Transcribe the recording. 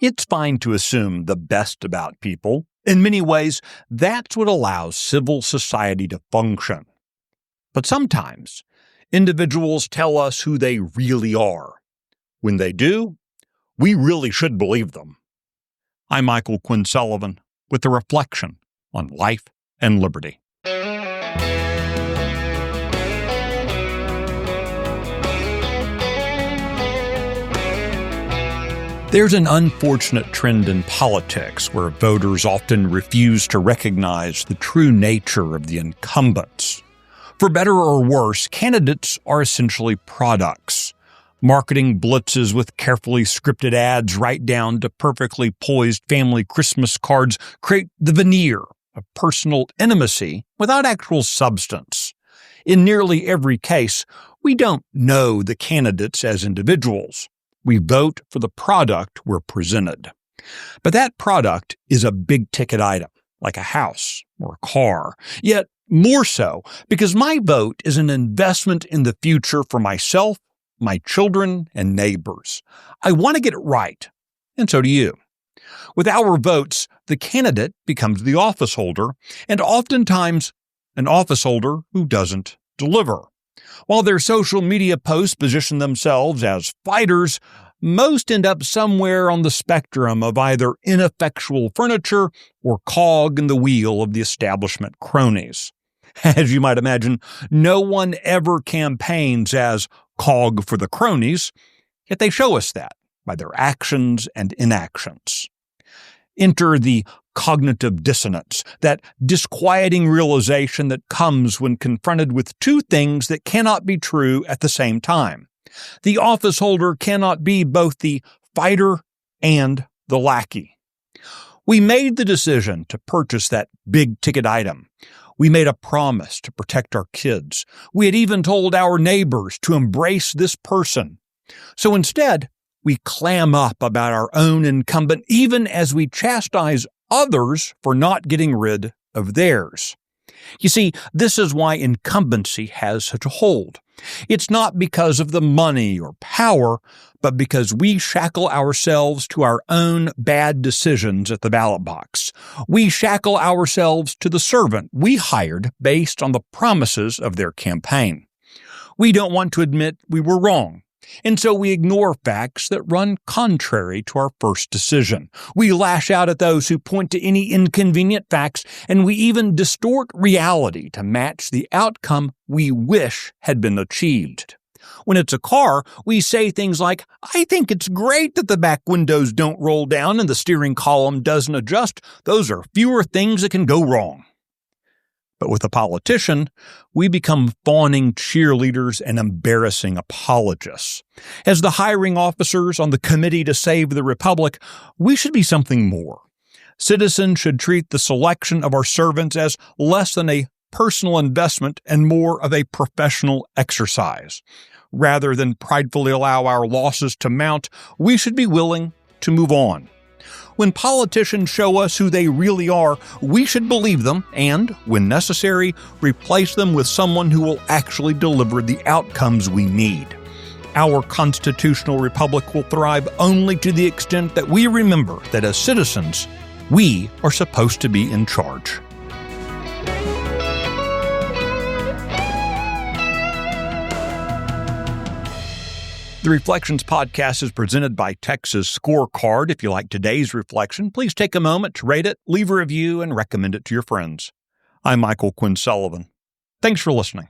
It's fine to assume the best about people. In many ways, that's what allows civil society to function. But sometimes, individuals tell us who they really are. When they do, we really should believe them. I'm Michael Quinn Sullivan with a reflection on life and liberty. There's an unfortunate trend in politics where voters often refuse to recognize the true nature of the incumbents. For better or worse, candidates are essentially products. Marketing blitzes with carefully scripted ads right down to perfectly poised family Christmas cards create the veneer of personal intimacy without actual substance. In nearly every case, we don't know the candidates as individuals. We vote for the product we're presented. But that product is a big-ticket item, like a house or a car. Yet more so, because my vote is an investment in the future for myself, my children, and neighbors. I want to get it right, and so do you. With our votes, the candidate becomes the office holder, and oftentimes an office holder who doesn't deliver. While their social media posts position themselves as fighters, most end up somewhere on the spectrum of either ineffectual furniture or cog in the wheel of the establishment cronies. As you might imagine, no one ever campaigns as cog for the cronies, yet they show us that by their actions and inactions. Enter the cognitive dissonance, that disquieting realization that comes when confronted with two things that cannot be true at the same time. The office holder cannot be both the fighter and the lackey. We made the decision to purchase that big-ticket item. We made a promise to protect our kids. We had even told our neighbors to embrace this person. So instead, we clam up about our own incumbent even as we chastise others for not getting rid of theirs. You see, this is why incumbency has such a hold. It's not because of the money or power, but because we shackle ourselves to our own bad decisions at the ballot box. We shackle ourselves to the servant we hired based on the promises of their campaign. We don't want to admit we were wrong, and so we ignore facts that run contrary to our first decision. We lash out at those who point to any inconvenient facts, and we even distort reality to match the outcome we wish had been achieved. When it's a car, we say things like, "I think it's great that the back windows don't roll down and the steering column doesn't adjust. Those are fewer things that can go wrong." But with a politician, we become fawning cheerleaders and embarrassing apologists. As the hiring officers on the Committee to Save the Republic, we should be something more. Citizens should treat the selection of our servants as less than a personal investment and more of a professional exercise. Rather than pridefully allow our losses to mount, we should be willing to move on. When politicians show us who they really are, we should believe them and, when necessary, replace them with someone who will actually deliver the outcomes we need. Our constitutional republic will thrive only to the extent that we remember that as citizens, we are supposed to be in charge. The Reflections podcast is presented by Texas Scorecard. If you like today's reflection, please take a moment to rate it, leave a review, and recommend it to your friends. I'm Michael Quinn Sullivan. Thanks for listening.